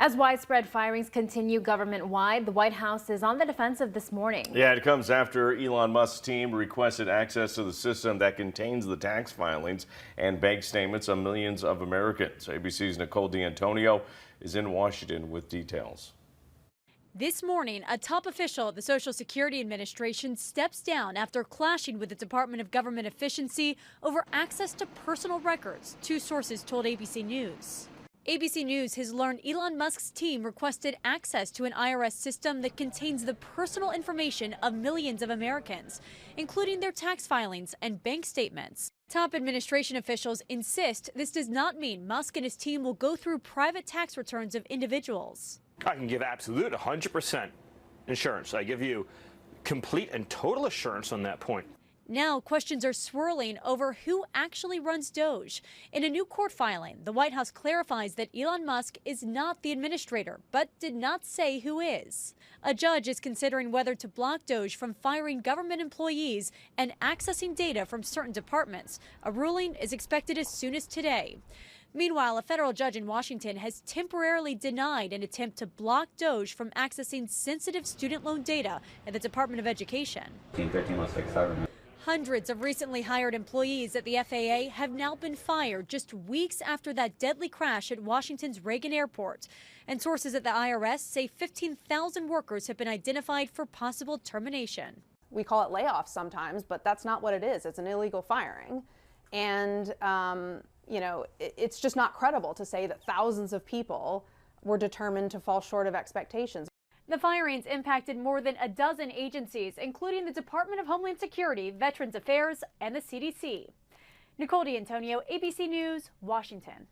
As widespread firings continue government-wide, the White House is on the defensive this morning. Yeah, it comes after Elon Musk's team requested access to the system that contains the tax filings and bank statements of millions of Americans. ABC's Nicole D'Antonio is in Washington with details. This morning, a top official at the Social Security Administration steps down after clashing with the Department of Government Efficiency over access to personal records, two sources told ABC News. ABC News has learned Elon Musk's team requested access to an IRS system that contains the personal information of millions of Americans, including their tax filings and bank statements. Top administration officials insist this does not mean Musk and his team will go through private tax returns of individuals. I can give absolute 100% insurance. I give you complete and total assurance on that point. Now, questions are swirling over who actually runs DOGE. In a new court filing, the White House clarifies that Elon Musk is not the administrator, but did not say who is. A judge is considering whether to block DOGE from firing government employees and accessing data from certain departments. A ruling is expected as soon as today. Meanwhile, a federal judge in Washington has temporarily denied an attempt to block DOGE from accessing sensitive student loan data at the Department of Education. 1367. Hundreds of recently hired employees at the FAA have now been fired just weeks after that deadly crash at Washington's Reagan Airport. And sources at the IRS say 15,000 workers have been identified for possible termination. We call it layoffs sometimes, but that's not what it is. It's an illegal firing. And, it's just not credible to say that thousands of people were determined to fall short of expectations. The firings impacted more than a dozen agencies, including the Department of Homeland Security, Veterans Affairs, and the CDC. Nicole D'Antonio, ABC News, Washington.